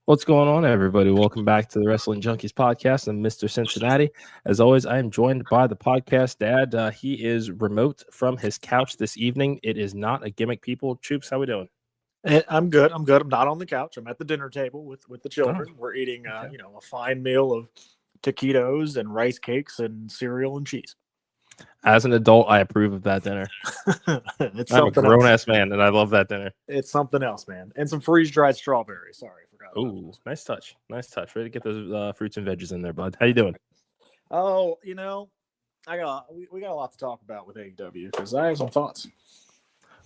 What's going on, everybody? Welcome back to the Wrestling Junkies Podcast. I'm Mr. Cincinnati. As always, I am joined by the podcast dad. He is remote from his couch this evening. It is not a gimmick, people. Troops, how we doing? I'm good. I'm not on the couch. I'm at the dinner table with the children. We're eating, a fine meal of taquitos and rice cakes and cereal and cheese. As an adult, I approve of that dinner. I'm a grown-ass man, and I love that dinner. It's something else, man. And some freeze-dried strawberries. Sorry, I forgot. Ooh, nice touch. Nice touch. Ready to get those fruits and veggies in there, bud. How you doing? Oh, we got a lot to talk about with AEW because I have some thoughts.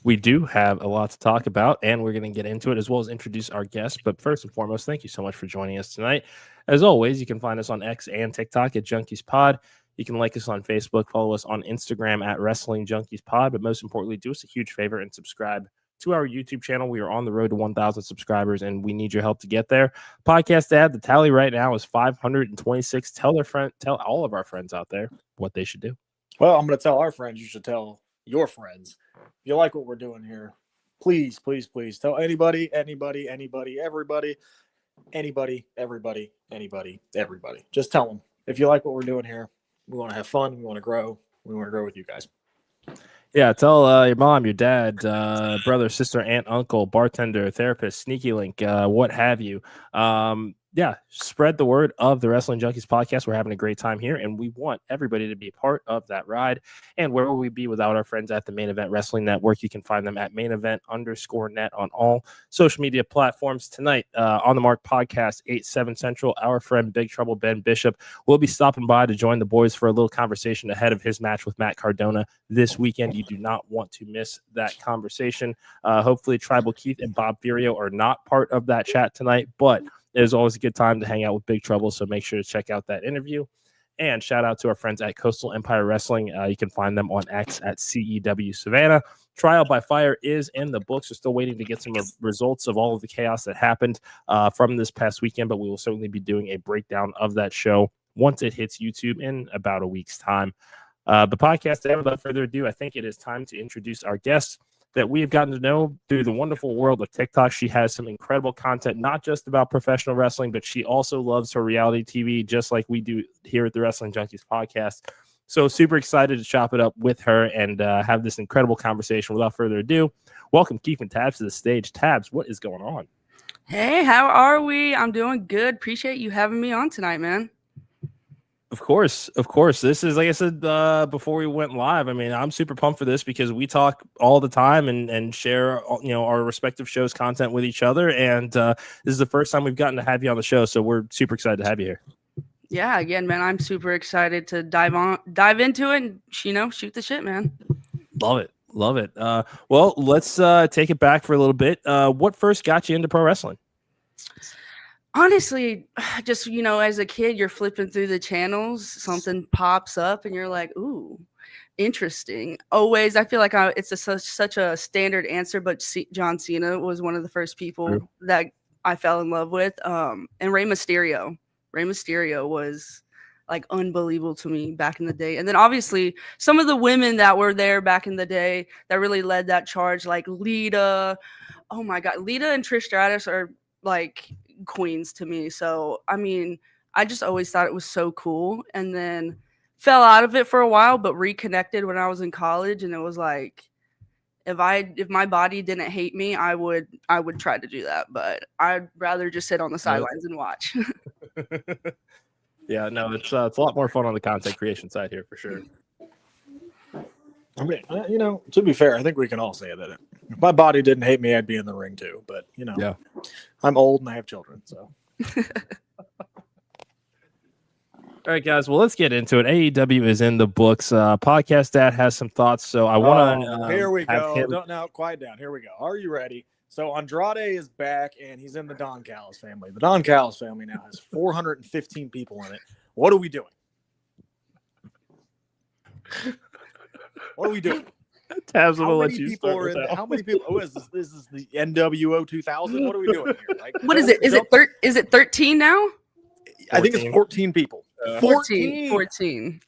We do have a lot to talk about, and we're going to get into it as well as introduce our guests. But first and foremost, thank you so much for joining us tonight. As always, you can find us on X and TikTok at Junkies Pod. You can like us on Facebook, follow us on Instagram at Wrestling Junkies Pod. But most importantly, do us a huge favor and subscribe to our YouTube channel. We are on the road to 1,000 subscribers, and we need your help to get there. Podcast dad, the tally right now is 526. Tell all of our friends out there what they should do. Well, I'm going to tell our friends. You should tell your friends. If you like what we're doing here, please tell anybody, everybody. Just tell them. If you like what we're doing here, we want to have fun. We want to grow. We want to grow with you guys. Yeah, tell your mom, your dad, brother, sister, aunt, uncle, bartender, therapist, sneaky link, what have you. Spread the word of the Wrestling Junkies Podcast. We're having a great time here, and we want everybody to be a part of that ride. And where will we be without our friends at the Main Event Wrestling Network? You can find them at mainevent_net on all social media platforms. Tonight, on the Mark Podcast, 8/7 Central, our friend Big Trouble Ben Bishop will be stopping by to join the boys for a little conversation ahead of his match with Matt Cardona this weekend. You do not want to miss that conversation. Hopefully, Tribal Keith and Bob Furio are not part of that chat tonight, but it is always a good time to hang out with Big Trouble, so make sure to check out that interview. And shout out to our friends at Coastal Empire Wrestling. You can find them on X at CEW Savannah. Trial by Fire is in the books. We're still waiting to get some results of all of the chaos that happened from this past weekend, but we will certainly be doing a breakdown of that show once it hits YouTube in about a week's time. The podcast, without further ado, I think it is time to introduce our guest that we have gotten to know through the wonderful world of TikTok. She has some incredible content, not just about professional wrestling, but she also loves her reality TV, just like we do here at the Wrestling Junkies Podcast. So super excited to chop it up with her and have this incredible conversation. Without further ado, welcome Keith and Tabs to the stage. Tabs, what is going on? Hey, how are we? I'm doing good. Appreciate you having me on tonight, man. Of course. This is, like I said before we went live, I mean, I'm super pumped for this because we talk all the time and share, our respective shows' content with each other. And this is the first time we've gotten to have you on the show, so we're super excited to have you here. Yeah, again, man, I'm super excited to dive into it and shoot the shit, man. Love it. Well, let's take it back for a little bit. What first got you into pro wrestling? Honestly, just, as a kid, you're flipping through the channels, something pops up and you're like, ooh, interesting. Always, I feel like it's such a standard answer, but John Cena was one of the first people that I fell in love with. And Rey Mysterio. Rey Mysterio was like unbelievable to me back in the day. And then obviously some of the women that were there back in the day that really led that charge, like Lita. Oh my God, Lita and Trish Stratus are like queens to me. So I mean, I just always thought it was so cool, and then fell out of it for a while, but reconnected when I was in college. And it was like, if my body didn't hate me, I would try to do that, but I'd rather just sit on the sidelines and watch. Yeah, no, it's a lot more fun on the content creation side here for sure. I mean, to be fair, I think we can all say that if my body didn't hate me, I'd be in the ring too. But yeah. I'm old and I have children, so. All right, guys. Well, let's get into it. AEW is in the books. Podcast Dad has some thoughts, so I want to. Here we go. Now, quiet down. Here we go. Are you ready? So Andrade is back, and he's in the Don Callis family. The Don Callis family now has 415 people in it. What are we doing? What are we doing? Tabs will let you people are in there? How many people? Is this? This is the NWO 2000. What are we doing here? Like, what is it? Is it 13 now? 14. I think it's 14 people. 14.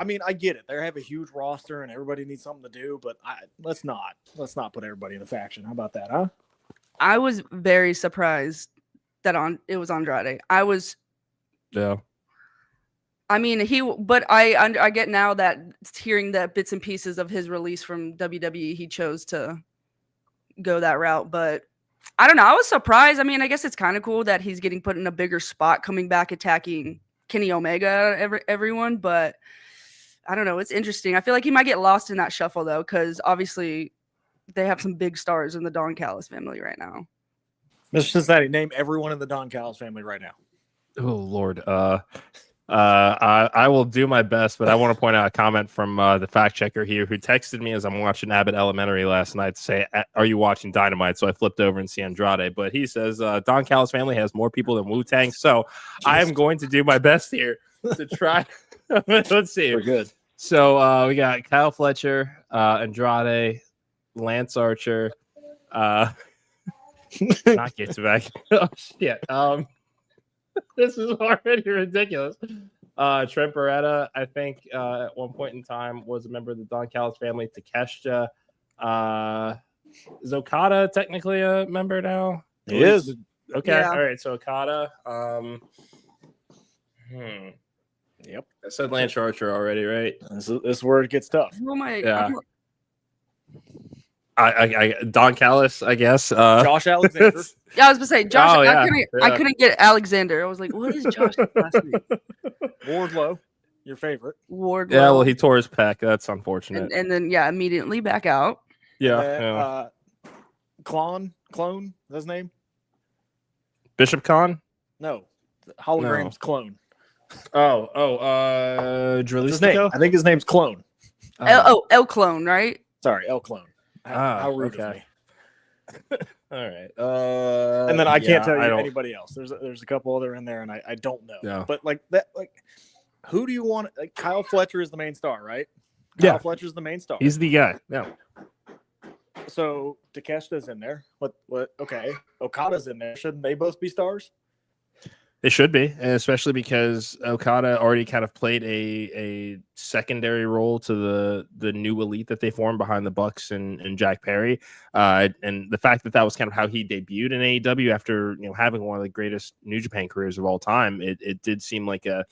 I mean, I get it. They have a huge roster and everybody needs something to do, but let's not put everybody in a faction. How about that, huh? I was very surprised it was Andrade. I was. Yeah. I mean, but I get now that hearing the bits and pieces of his release from WWE, he chose to go that route. But I don't know. I was surprised. I mean, I guess it's kind of cool that he's getting put in a bigger spot, coming back attacking Kenny Omega, everyone. But I don't know. It's interesting. I feel like he might get lost in that shuffle though, because obviously they have some big stars in the Don Callis family right now. Mr. Cincinnati, name everyone in the Don Callis family right now. Oh Lord. I will do my best, but I want to point out a comment from the fact checker here who texted me as I'm watching Abbott Elementary last night to say, "Are you watching Dynamite?" So I flipped over and see Andrade, but he says Don Callis family has more people than Wu-Tang. So I am going to do my best here to try. Let's see. We're good. So we got Kyle Fletcher, Andrade, Lance Archer, not get back. Oh shit. This is already ridiculous. Trent Beretta, I think, at one point in time was a member of the Don Callis family. Takeshita. Is Okada technically a member now? He is. Okay. Yeah. All right. So Okada. Yep. I said Lance Archer already, right? This is where it gets tough. Who am I? Yeah. I Don Callis, I guess. Josh Alexander. Yeah, I was gonna say Josh. Oh, yeah, I couldn't get Alexander. I was like, what is Josh's last name? Wardlow, your favorite. Wardlow. Yeah, well, he tore his pec. That's unfortunate. and then immediately back out. Yeah. Clone, is his name? Bishop Khan? No. Hologram's Clone. Drilistico? His name. I think his name's Clone. El Clone, right? Sorry, El Clone. How rude of me. All right. And then I can't tell you anybody else. There's a couple other in there, and I don't know. Yeah. But who do you want? Like, Kyle Fletcher is the main star, right? Yeah. Fletcher's the main star. He's the guy. Yeah. So Takeshita's in there. What? Okay. Okada's in there. Shouldn't they both be stars? They should be, and especially because Okada already kind of played a secondary role to the new elite that they formed behind the Bucks and Jack Perry, and the fact that was kind of how he debuted in AEW after having one of the greatest New Japan careers of all time. It did seem like a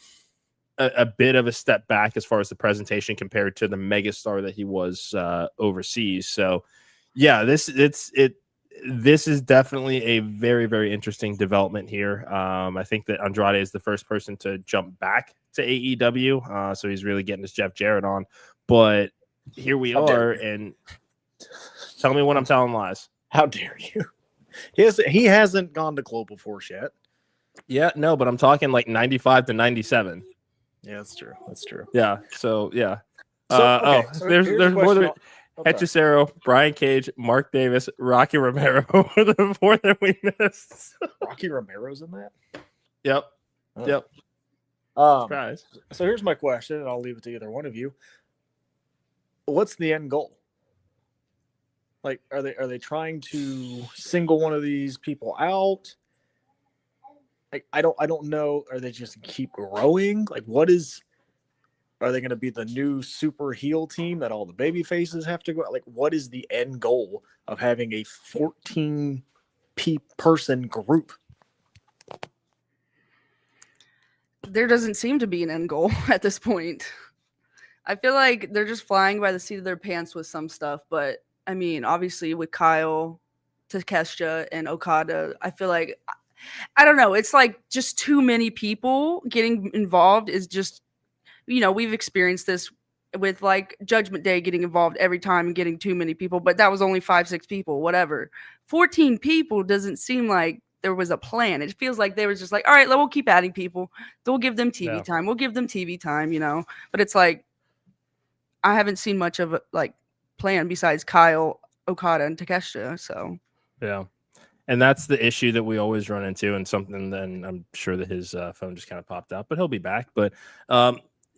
bit of a step back as far as the presentation compared to the megastar that he was overseas. So, yeah, this is definitely a very, very interesting development here. I think that Andrade is the first person to jump back to AEW. So he's really getting his Jeff Jarrett on. But here we are. And tell me when I'm telling lies. How dare you? He hasn't gone to Global Force yet. Yeah, no, but I'm talking like 95 to 97. Yeah, that's true. Yeah. So, yeah. So There's more than Hechicero, Brian Cage, Mark Davis, Rocky Romero were the four that we missed. Rocky Romero's in that? Yep. Oh. Yep. Surprise. So here's my question, and I'll leave it to either one of you. What's the end goal? Like, are they trying to single one of these people out? Like, I don't know. Are they just keep growing? Like, are they going to be the new super heel team that all the baby faces have to go? Like, what is the end goal of having a 14 person group? There doesn't seem to be an end goal at this point. I feel like they're just flying by the seat of their pants with some stuff. But, I mean, obviously with Kyle, Takeshita, and Okada, I feel like, I don't know. It's like just too many people getting involved is just, we've experienced this with like Judgment Day getting involved every time and getting too many people, but that was only 5-6 people, whatever. 14 people doesn't seem like there was a plan. It feels like they were just like, all right, we'll keep adding people. We'll give them TV time. We'll give them TV time, but it's like, I haven't seen much of a like plan besides Kyle, Okada, and Takeshita. So, yeah. And that's the issue that we always run into, and something then I'm sure that his phone just kind of popped out, but he'll be back. But,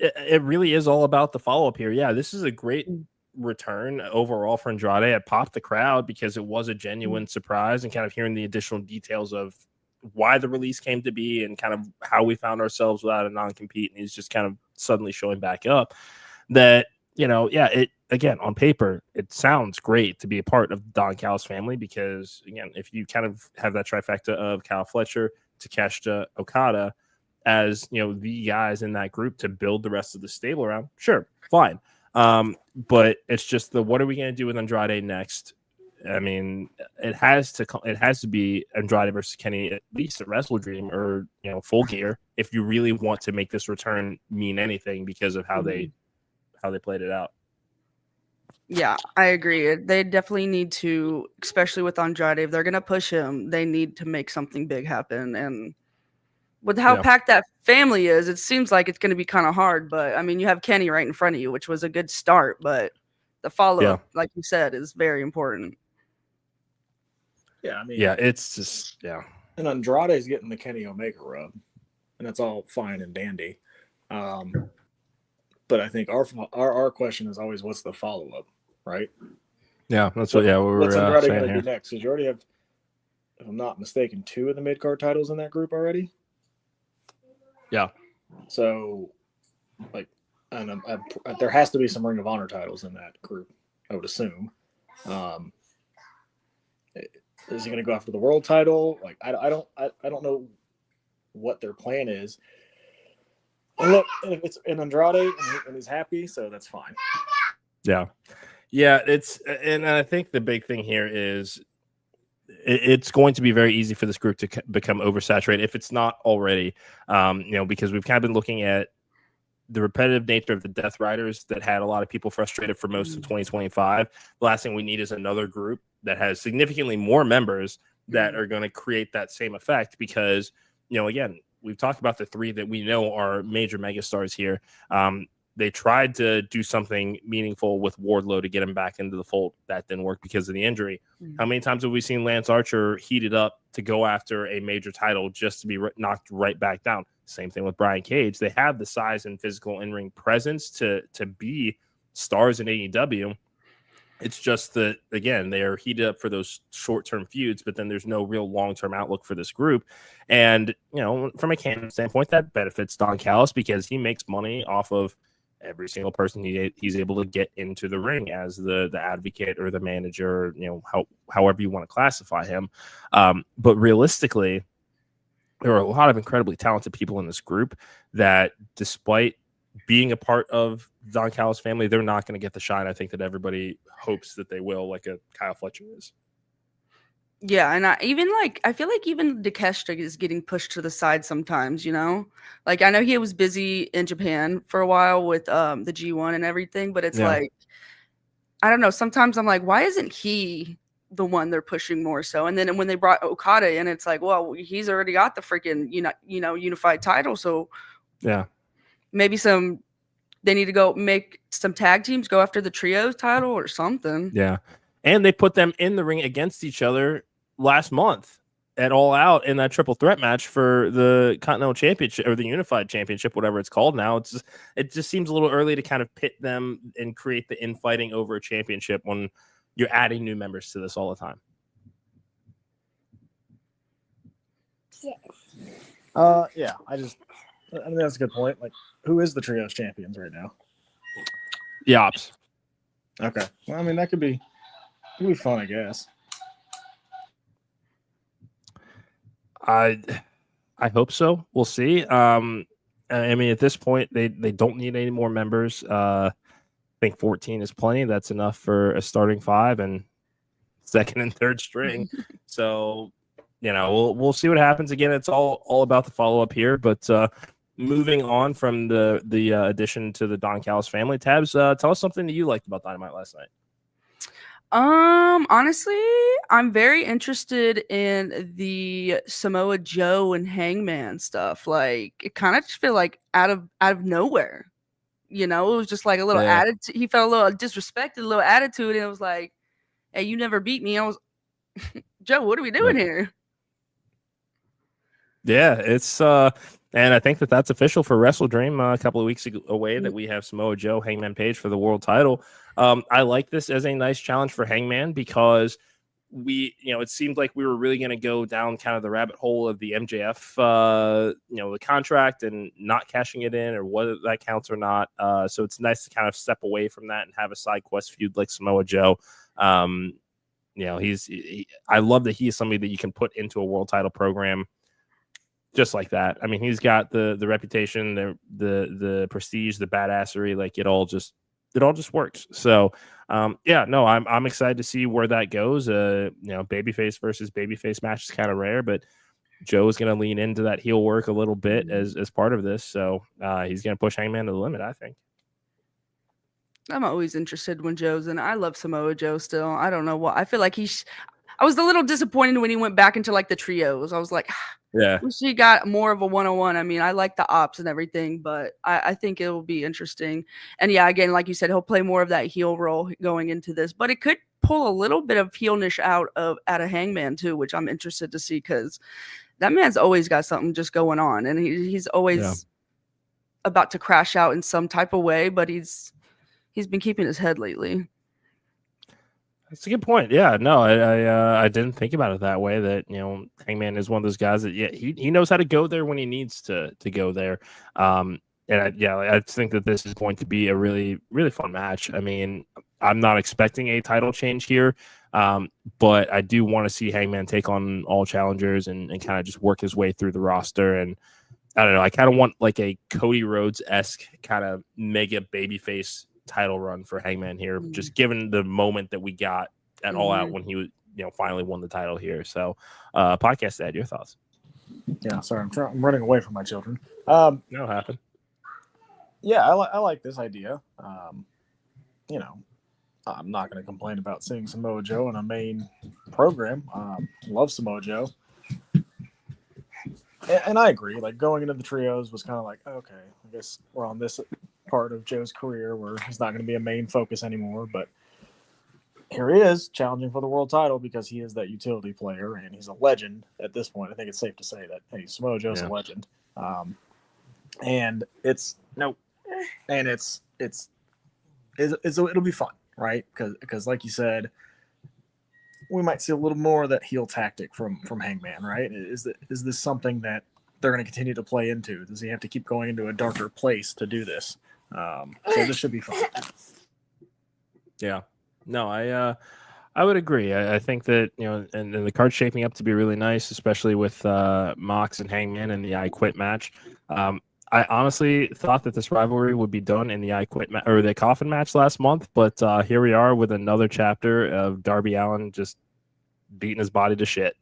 it really is all about the follow-up here. Yeah, this is a great return overall for Andrade. It popped the crowd because it was a genuine surprise, and kind of hearing the additional details of why the release came to be and kind of how we found ourselves without a non-compete, and he's just kind of suddenly showing back up. That, again, on paper, it sounds great to be a part of Don Callis family because, again, if you kind of have that trifecta of Kyle Fletcher, Takeshita, Okada as, the guys in that group to build the rest of the stable around, sure, fine. But it's just what are we going to do with Andrade next? I mean, it has to be Andrade versus Kenny at least at WrestleDream or Full Gear if you really want to make this return mean anything because of how they played it out. Yeah, I agree. They definitely need to, especially with Andrade, if they're gonna push him, they need to make something big happen. And with how packed that family is, it seems like it's gonna be kind of hard. But I mean, you have Kenny right in front of you, which was a good start, but the follow-up, like you said, is very important. Yeah, I mean, it's just And Andrade is getting the Kenny Omega rub, and that's all fine and dandy. But I think our question is always, what's the follow-up, right? Yeah, that's what. Yeah, what's Andrade going to do next? Because you already have, if I'm not mistaken, 2 of the mid-card titles in that group already. Yeah. So, and there has to be some Ring of Honor titles in that group, I would assume. Is he going to go after the world title? I don't know what their plan is. And look, if it's in Andrade and he's happy, so that's fine. Yeah, and I think the big thing here is it's going to be very easy for this group to become oversaturated if it's not already. Because we've kind of been looking at the repetitive nature of the Death Riders that had a lot of people frustrated for most of 2025. The last thing we need is another group that has significantly more members that are going to create that same effect because, again, we've talked about the 3 that we know are major megastars here. They tried to do something meaningful with Wardlow to get him back into the fold. That didn't work because of the injury. How many times have we seen Lance Archer heated up to go after a major title just to be knocked right back down? Same thing with Brian Cage. They have the size and physical in-ring presence to be stars in AEW. It's just that, again, they are heated up for those short-term feuds, but then there's no real long-term outlook for this group. And, from a canon standpoint, that benefits Don Callis because he makes money off of every single person he's able to get into the ring as the advocate or the manager, however you want to classify him. But realistically, there are a lot of incredibly talented people in this group that, despite being a part of Don Callis' family, they're not going to get the shine I think that everybody hopes that they will, like a Kyle Fletcher is. Yeah, and I feel like even Takeshita is getting pushed to the side sometimes, Like, I know he was busy in Japan for a while with the G1 and everything, but it's like, I don't know, sometimes I'm like, why isn't he the one they're pushing more so? And then when they brought Okada in, it's like, well, he's already got the freaking unified title, so maybe they need to go make some tag teams go after the trios title or something. Yeah. And they put them in the ring against each other last month at All Out in that triple threat match for the Continental Championship or the Unified Championship, whatever it's called now. It just seems a little early to kind of pit them and create the infighting over a championship when you're adding new members to this all the time. Yeah, I mean, that's a good point. Like, who is the trios champions right now? The Ops. Okay. Well, I mean, that could be fun, I guess. I hope so. We'll see. I mean, at this point, they don't need any more members. I think 14 is plenty. That's enough for a starting 5 and second and third string. So, we'll see what happens. Again, it's all about the follow up here. But moving on from the addition to the Don Callis family, Tabs, tell us something that you liked about Dynamite last night. Honestly, I'm very interested in the Samoa Joe and Hangman stuff. Like, it kind of just feel like out of nowhere. It was just like a little attitude. He felt a little disrespected, a little attitude, and it was like, "Hey, you never beat me." I was, Joe, what are we doing here? Yeah, it's and I think that's official for WrestleDream a couple of weeks away that we have Samoa Joe, Hangman Page for the world title. I like this as a nice challenge for Hangman because it seemed like we were really going to go down kind of the rabbit hole of the MJF, the contract and not cashing it in or whether that counts or not. So it's nice to kind of step away from that and have a side quest feud like Samoa Joe. I love that he is somebody that you can put into a world title program just like that. I mean, he's got the reputation, the prestige, the badassery, like it all just works. So, I'm excited to see where that goes. Babyface versus babyface match is kind of rare, but Joe's going to lean into that heel work a little bit as part of this. So, he's going to push Hangman to the limit, I think. I'm always interested when Joe's in. I love Samoa Joe still. I don't know what. I feel like I was a little disappointed when he went back into like the trios. I was like, yeah, wish he got more of a one-on-one. I mean, I like the ops and everything, but I think it will be interesting. And yeah, again, like you said, he'll play more of that heel role going into this, but it could pull a little bit of heelnish out of Hangman too, which I'm interested to see because that man's always got something just going on, and he's always about to crash out in some type of way, but he's been keeping his head lately. That's a good point. Yeah, no, I didn't think about it that way. That Hangman is one of those guys that he knows how to go there when he needs to go there. And I think that this is going to be a really really fun match. I mean, I'm not expecting a title change here, but I do want to see Hangman take on all challengers and kind of just work his way through the roster. And I don't know, I kind of want like a Cody Rhodes-esque kind of mega babyface title run for Hangman here, just given the moment that we got at All Out when he was, finally won the title here. So, podcast Ed, your thoughts? Yeah, sorry, I'm running away from my children. That'll happen. Yeah, I like this idea. I'm not going to complain about seeing Samoa Joe in a main program. Love Samoa Joe. And I agree. Like, going into the trios was kind of like, okay, I guess we're on this part of Joe's career where he's not going to be a main focus anymore. But here he is challenging for the world title because he is that utility player and he's a legend at this point. I think it's safe to say that, hey, Samoa Joe's a legend. And it'll be fun, right? Because like you said, we might see a little more of that heel tactic from Hangman, right? Is this something that they're going to continue to play into? Does he have to keep going into a darker place to do this? So this should be fun. Yeah, no, I would agree. I think that and the card's shaping up to be really nice, especially with Mox and Hangman in the I Quit match. I honestly thought that this rivalry would be done in the I Quit or the coffin match last month, but here we are with another chapter of Darby Allin just beating his body to shit.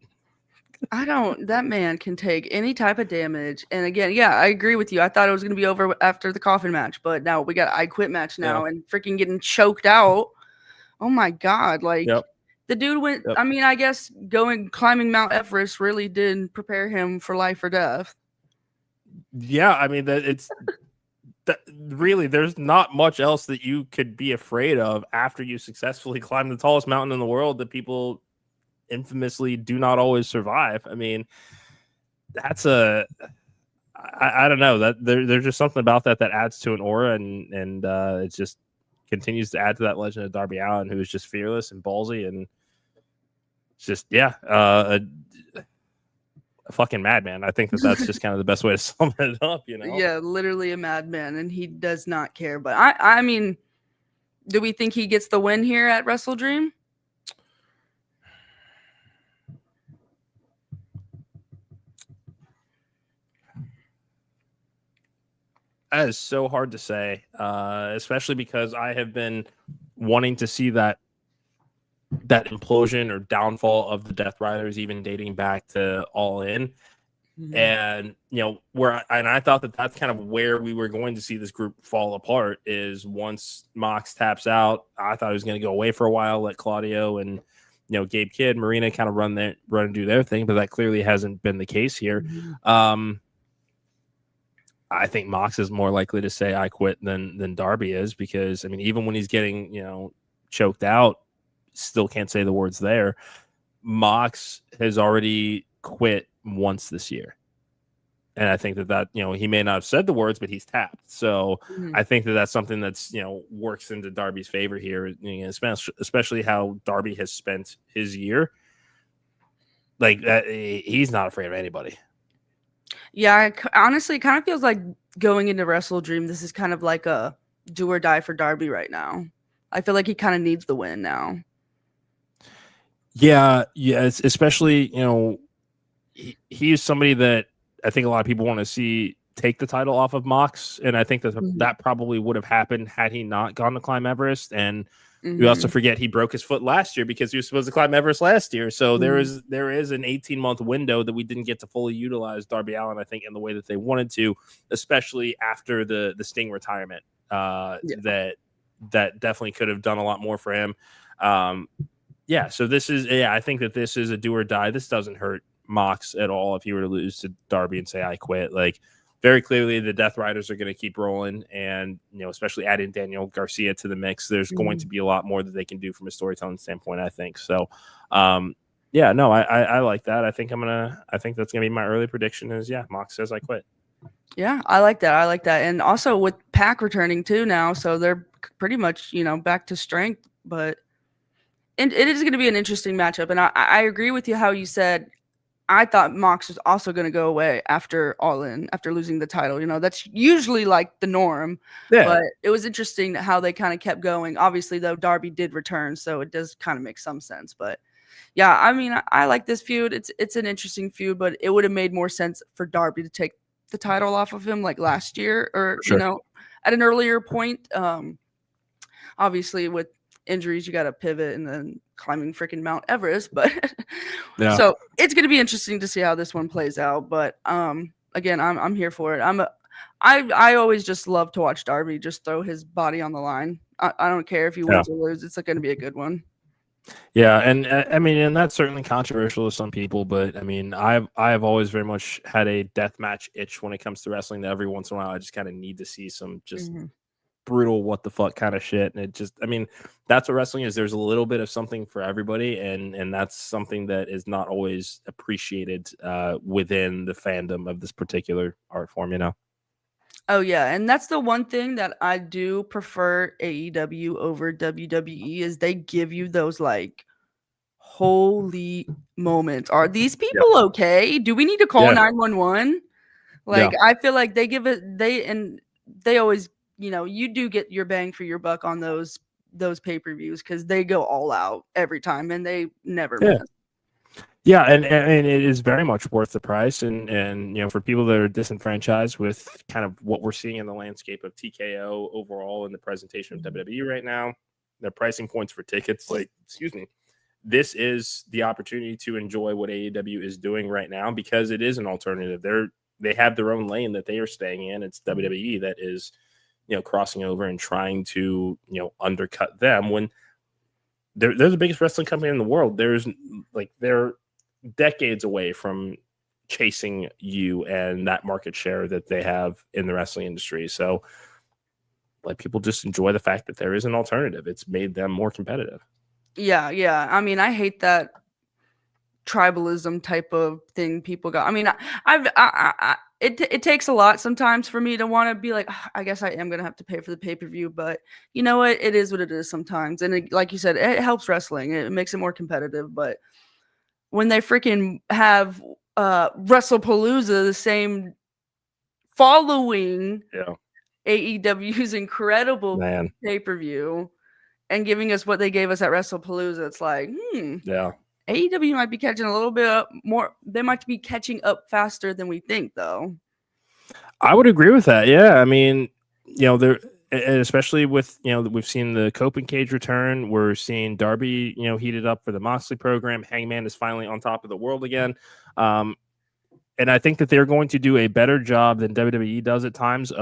That man can take any type of damage. And again, yeah, I agree with you. I thought it was going to be over after the coffin match, but now we got I Quit match now and freaking getting choked out. Oh my God. Like the dude went, I mean, I guess climbing Mount Everest really did prepare him for life or death. Yeah. I mean, really, there's not much else that you could be afraid of after you successfully climb the tallest mountain in the world that people infamously do not always survive. I mean, that's I don't know, that there's just something about that adds to an aura, and it just continues to add to that legend of Darby Allin, who is just fearless and ballsy and just a fucking madman. I think that's just kind of the best way to sum it up, Yeah, literally a madman, and he does not care. But I mean, do we think he gets the win here at WrestleDream? That is so hard to say, especially because I have been wanting to see that implosion or downfall of the Death Riders, even dating back to All In. Mm-hmm. And, I thought that that's kind of where we were going to see this group fall apart, is once Mox taps out. I thought he was going to go away for a while, let Claudio and, Gabe Kidd, Marina kind of run and do their thing, but that clearly hasn't been the case here. Mm-hmm. I think Mox is more likely to say I quit than Darby is, because, I mean, even when he's getting, choked out, still can't say the words there. Mox has already quit once this year. And I think that he may not have said the words, but he's tapped. So I think that that's something that's works into Darby's favor here, especially how Darby has spent his year. Like that, he's not afraid of anybody. Yeah, honestly, it kind of feels like going into WrestleDream, this is kind of like a do or die for Darby right now. I feel like he kind of needs the win now. Yeah, especially he's somebody that I think a lot of people want to see take the title off of Mox, and I think that that probably would have happened had he not gone to climb Everest. And we also forget he broke his foot last year because he was supposed to climb Everest last year. So there is an 18-month window that we didn't get to fully utilize Darby Allin, I think, in the way that they wanted to, especially after the Sting retirement. That definitely could have done a lot more for him. So this is I think that this is a do or die. This doesn't hurt Mox at all if he were to lose to Darby and say I quit. Like, very clearly the Death Riders are going to keep rolling, and especially adding Daniel Garcia to the mix, there's going to be a lot more that they can do from a storytelling standpoint, I think. So I like that. I think that's gonna be my early prediction is Mox says I quit. Yeah, I like that. And also with Pac returning too now, so they're pretty much back to strength. But it is going to be an interesting matchup, and I agree with you how you said. I thought Mox was also going to go away after All In, after losing the title. That's usually like the norm. Yeah. But it was interesting how they kind of kept going. Obviously, though, Darby did return, so it does kind of make some sense. But yeah, I mean, I like this feud. It's an interesting feud, but it would have made more sense for Darby to take the title off of him like last year, or at an earlier point. Obviously, with injuries, you got to pivot and then climbing freaking Mount Everest, but so it's going to be interesting to see how this one plays out. But again, I'm here for it. I always just love to watch Darby just throw his body on the line. I don't care if he wins or loses. It's going to be a good one. Yeah, and I mean, and that's certainly controversial to some people, but I mean, I've always very much had a death match itch when it comes to wrestling. That every once in a while, I just kind of need to see some just brutal what the fuck kind of shit. And it just, I mean, that's what wrestling is. There's a little bit of something for everybody, and that's something that is not always appreciated within the fandom of this particular art form, Oh yeah, and that's the one thing that I do prefer AEW over WWE is they give you those like holy moments. Are these people okay? Do we need to call 911? Like I feel like they give it they always, you do get your bang for your buck on those pay-per-views because they go all out every time and they never miss. Yeah, and it is very much worth the price, and for people that are disenfranchised with kind of what we're seeing in the landscape of TKO overall in the presentation of WWE right now, their pricing points for tickets, this is the opportunity to enjoy what AEW is doing right now because it is an alternative. They have their own lane that they are staying in. It's WWE that is, crossing over and trying to, undercut them when they're the biggest wrestling company in the world. They're decades away from chasing you and that market share that they have in the wrestling industry. So people just enjoy the fact that there is an alternative. It's made them more competitive. Yeah. I mean, I hate that tribalism type of thing people got. I mean, it takes a lot sometimes for me to want to be like, I guess I am going to have to pay for the pay-per-view, but you know what? It is what it is sometimes. And like you said, it helps wrestling. It makes it more competitive, but when they freaking have WrestlePalooza, the same following AEW's incredible pay-per-view and giving us what they gave us at WrestlePalooza, it's like, AEW might be catching a little bit more. They might be catching up faster than we think, though. I would agree with that. Yeah, I mean, there, especially with we've seen the Coping Cage return. We're seeing Darby, heated up for the Moxley program. Hangman is finally on top of the world again, and I think that they're going to do a better job than WWE does at times.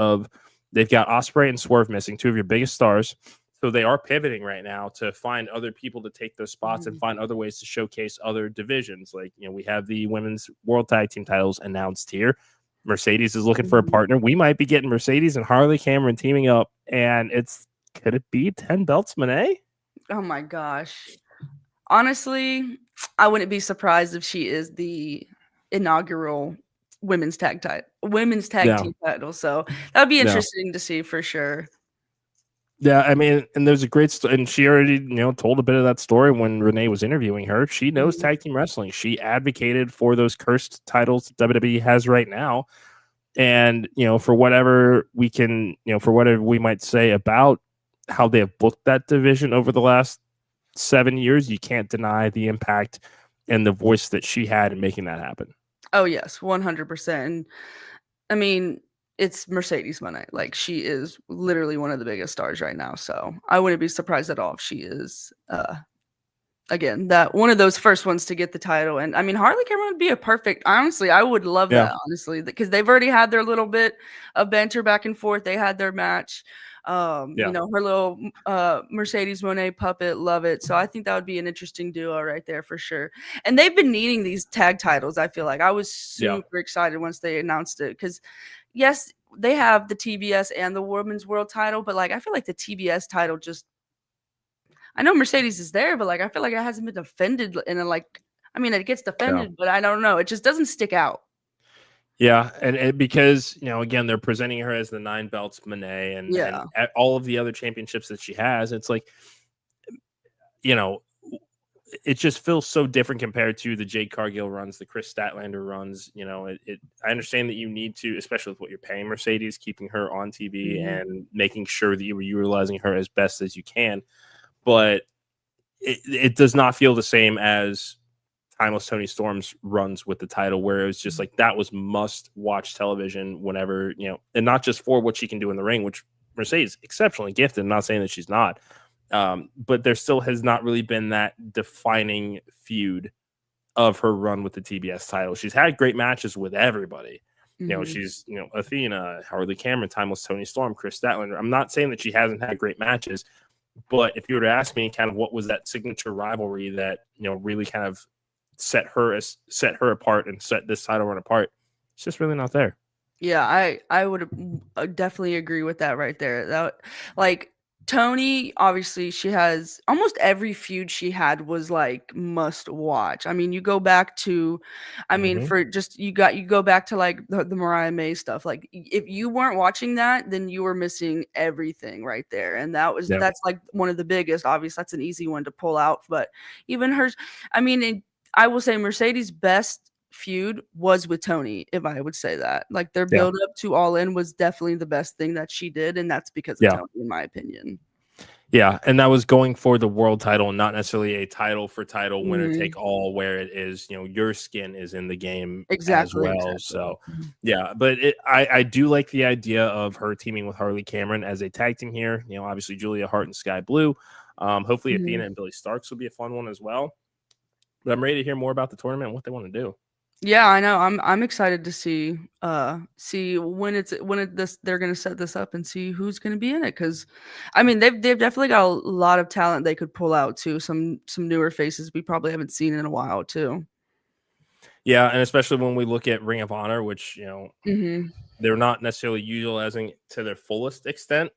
They've got Ospreay and Swerve missing, two of your biggest stars. So they are pivoting right now to find other people to take those spots and find other ways to showcase other divisions. Like, we have the women's world tag team titles announced here. Mercedes is looking for a partner. We might be getting Mercedes and Harley Cameron teaming up, and could it be 10 belts, Monet? Oh my gosh. Honestly, I wouldn't be surprised if she is the inaugural women's tag team title. So that would be interesting to see for sure. Yeah, I mean, and there's a great story, and she already, told a bit of that story when Renee was interviewing her. She knows tag team wrestling. She advocated for those cursed titles WWE has right now. And, for whatever we can, for whatever we might say about how they have booked that division over the last 7 years, you can't deny the impact and the voice that she had in making that happen. Oh, yes, 100%. And I mean, it's Mercedes Moné. Like, she is literally one of the biggest stars right now. So I wouldn't be surprised at all if she is, again, that one of those first ones to get the title. And I mean, Harley Cameron would be a perfect, honestly, I would love that, honestly, because they've already had their little bit of banter back and forth. They had their match. Her little Mercedes Moné puppet, love it. So I think that would be an interesting duo right there for sure. And they've been needing these tag titles. I feel like I was super excited once they announced it, because yes, they have the TBS and the Women's World title, but like I feel like the TBS title just, I know Mercedes is there, but like I feel like it hasn't been defended in it gets defended, but I don't know, it just doesn't stick out. Yeah, and because, again, they're presenting her as the 9 belts Moné and all of the other championships that she has. It's like, it just feels so different compared to the Jade Cargill runs, the Chris Statlander runs. I understand that you need to, especially with what you're paying Mercedes, keeping her on TV and making sure that you were utilizing her as best as you can. But it does not feel the same as Timeless Tony Storm's runs with the title, where it was just like that was must-watch television whenever, and not just for what she can do in the ring, which Mercedes exceptionally gifted. I'm not saying that she's not, but there still has not really been that defining feud of her run with the TBS title. She's had great matches with everybody. She's, Athena, Harley Cameron, Timeless Tony Storm, Chris Statlander. I'm not saying that she hasn't had great matches, but if you were to ask me kind of what was that signature rivalry that, really kind of set her apart and set this title run apart, it's just really not there. Yeah, I would definitely agree with that right there. That, like, Tony, obviously she has almost every feud she had was like must watch. I mean, you go back to, for just you go back to like the Mariah May stuff. Like, if you weren't watching that, then you were missing everything right there. And that's like one of the biggest. Obviously, that's an easy one to pull out. But even hers, I will say Mercedes' best feud was with Tony, if I would say that. Like, their build up to All In was definitely the best thing that she did, and that's because of Tony, in my opinion. Yeah, and that was going for the world title, not necessarily a title for title winner take all, where it is, your skin is in the game as well. Exactly. So yeah, but I do like the idea of her teaming with Harley Cameron as a tag team here. Obviously Julia Hart and Sky Blue. Hopefully Athena and Billy Starks will be a fun one as well. But I'm ready to hear more about the tournament and what they want to do. Yeah, I know. I'm excited to see when they're going to set this up and see who's going to be in it, because they've definitely got a lot of talent they could pull out too. Some newer faces we probably haven't seen in a while too. Yeah, and especially when we look at Ring of Honor, which they're not necessarily utilizing to their fullest extent.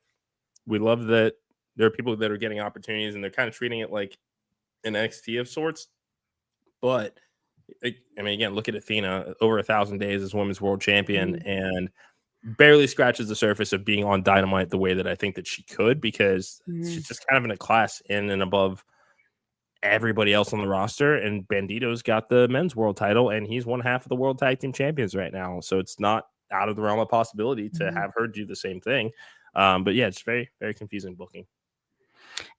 We love that there are people that are getting opportunities and they're kind of treating it like an NXT of sorts. But again, look at Athena, over 1,000 days as Women's World Champion, and barely scratches the surface of being on Dynamite the way that I think that she could, because she's just kind of in a class in and above everybody else on the roster. And Bandito's got the men's world title, and he's one half of the World Tag Team Champions right now. So it's not out of the realm of possibility to have her do the same thing. But yeah, it's very, very confusing booking.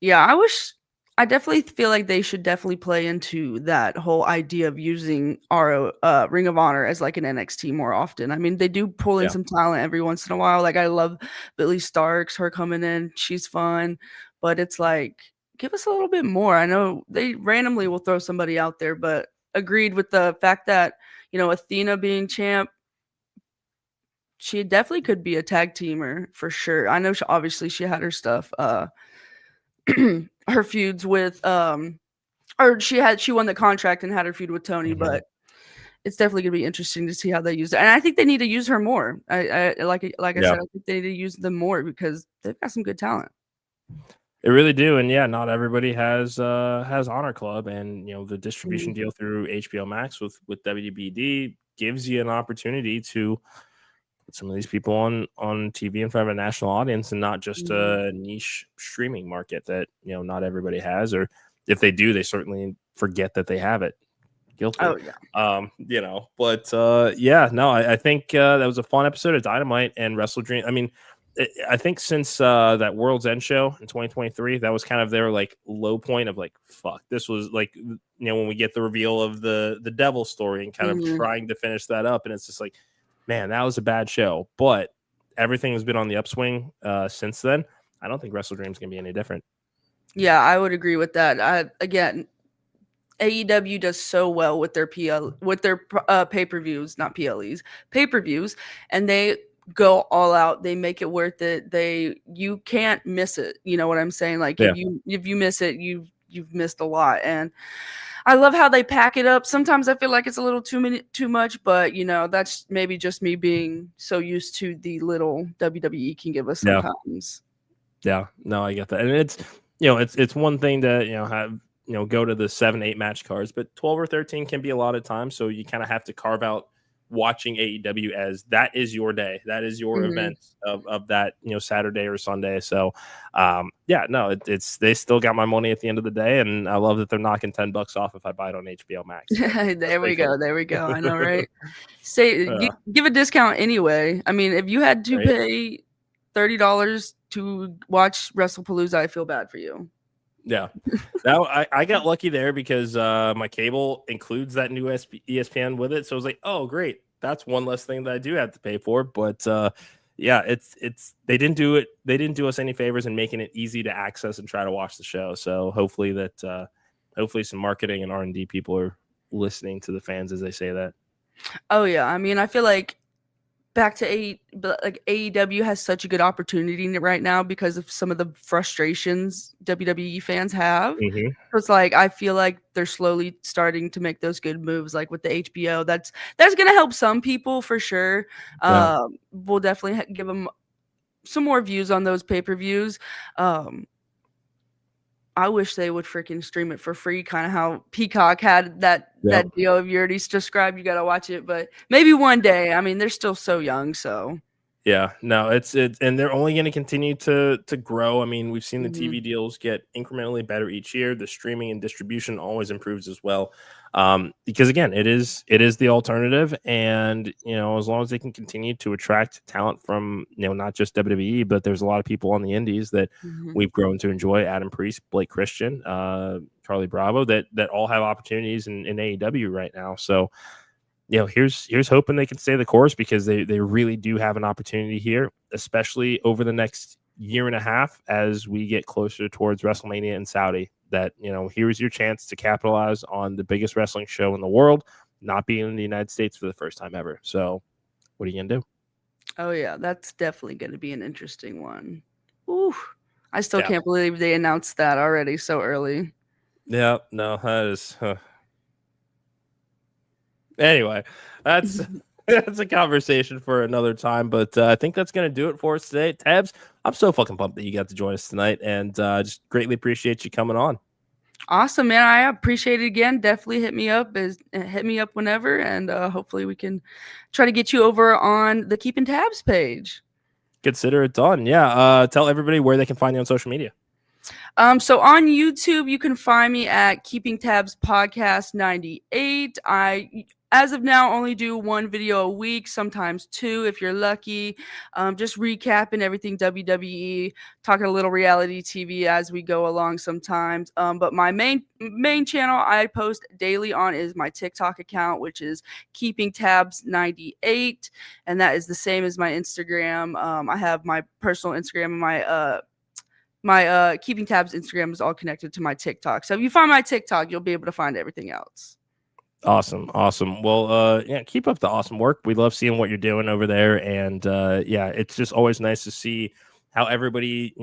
Yeah, I definitely feel like they should definitely play into that whole idea of using our Ring of Honor as like an NXT more often. They do pull in some talent every once in a while. Like, I love Billy Starks, her coming in. She's fun. But it's like, give us a little bit more. I know they randomly will throw somebody out there, but agreed with the fact that, Athena being champ, she definitely could be a tag teamer for sure. I know obviously she had her stuff. Her feuds with or she won the contract and had her feud with Tony, but it's definitely gonna be interesting to see how they use it. And I think they need to use her more. I said, I think they need to use them more because they've got some good talent. They really do. And yeah, not everybody has Honor Club, and the distribution deal through HBO Max with WBD gives you an opportunity to put some of these people on TV in front of a national audience and not just a niche streaming market that, not everybody has, or if they do, they certainly forget that they have it. Guilty. Oh yeah. But I think that was a fun episode of Dynamite and WrestleDream. I mean, I think since that World's End show in 2023, that was kind of their like low point of like, fuck, this was like, when we get the reveal of the devil story and kind of trying to finish that up. And it's just like, man, that was a bad show, but everything has been on the upswing since then. I don't think WrestleDream is going to be any different. Yeah, I would agree with that. Again, AEW does so well with their pay-per-views, not PLEs, pay-per-views, and they go all out. They make it worth it. You can't miss it. You know what I'm saying? Like if you miss it, you've missed a lot. And I love how they pack it up. Sometimes I feel like it's a little too much, but that's maybe just me being so used to the little WWE can give us sometimes. Yeah, no, I get that. And it's it's one thing to have go to the 7-8 match cards, but 12 or 13 can be a lot of time. So you kind of have to carve out watching AEW as that is your day. That is your event of that, Saturday or Sunday. So it's they still got my money at the end of the day. And I love that they're knocking $10 off if I buy it on HBO Max. So there we go. I know, right? Give a discount anyway. I mean, if you had to pay $30 to watch WrestlePalooza, I feel bad for you. Yeah, now I got lucky there because my cable includes that new ESPN with it, so I was like, oh great, that's one less thing that I do have to pay for. But it's they didn't do it. They didn't do us any favors in making it easy to access and try to watch the show. So hopefully some marketing and R&D people are listening to the fans as they say that. Oh yeah, I mean, I feel like back to AEW has such a good opportunity right now because of some of the frustrations WWE fans have. So it's like I feel like they're slowly starting to make those good moves, like with the HBO. That's going to help some people for sure. We'll definitely give them some more views on those pay-per-views. I wish they would freaking stream it for free, kind of how Peacock had that deal. If you already described, you got to watch it, but maybe one day. I mean, they're still so young, so. Yeah, no, it's and they're only going to continue to grow. I mean, we've seen the TV deals get incrementally better each year. The streaming and distribution always improves as well. Because again, it is the alternative, and as long as they can continue to attract talent from not just WWE, but there's a lot of people on the indies that we've grown to enjoy. Adam Priest, Blake Christian, Charlie Bravo, that all have opportunities in AEW right now. So here's hoping they can stay the course, because they really do have an opportunity here, especially over the next year and a half as we get closer towards WrestleMania in Saudi. That here's your chance to capitalize on the biggest wrestling show in the world not being in the United States for the first time ever. So what are you gonna do? Oh yeah, that's definitely going to be an interesting one. Ooh, I still can't believe they announced that already so early. Yeah, no, that is anyway, that's a conversation for another time, but I think that's going to do it for us today. Tabs, I'm so fucking pumped that you got to join us tonight, and just greatly appreciate you coming on. Awesome, man. I appreciate it again. Definitely hit me up whenever, and hopefully we can try to get you over on the Keeping Tabs page. Consider it done. Yeah. Tell everybody where they can find you on social media. So on YouTube, you can find me at Keeping Tabs Podcast 98. I, as of now, only do one video a week, sometimes two if you're lucky. Just recapping everything WWE, talking a little reality TV as we go along sometimes. But my main channel I post daily on is my TikTok account, which is Keeping Tabs 98, and that is the same as my Instagram. I have my personal Instagram and my Keeping Tabs Instagram is all connected to my TikTok. So if you find my TikTok, you'll be able to find everything else. Awesome. Well, keep up the awesome work. We love seeing what you're doing over there. And it's just always nice to see how everybody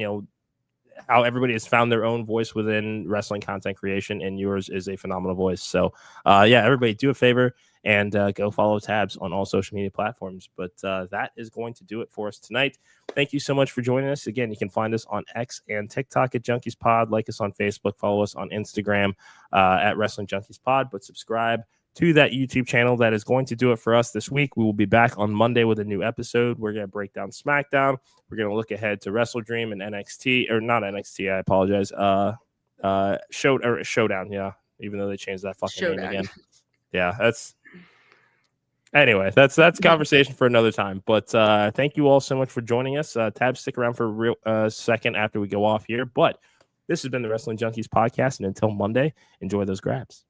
has found their own voice within wrestling content creation, and yours is a phenomenal voice. So everybody do a favor and go follow Tabs on all social media platforms. But that is going to do it for us tonight. Thank you so much for joining us. Again, you can find us on X and TikTok at Junkies Pod. Like us on Facebook. Follow us on Instagram at Wrestling Junkies Pod. But subscribe to that YouTube channel. That is going to do it for us this week. We will be back on Monday with a new episode. We're going to break down SmackDown. We're going to look ahead to WrestleDream and NXT, or not NXT, I apologize. Showdown, yeah. Even though they changed that fucking name again. Yeah, anyway, that's conversation for another time. But thank you all so much for joining us. Tab, stick around for a second after we go off here. But this has been the Wrestling Junkies Podcast, and until Monday, enjoy those grabs.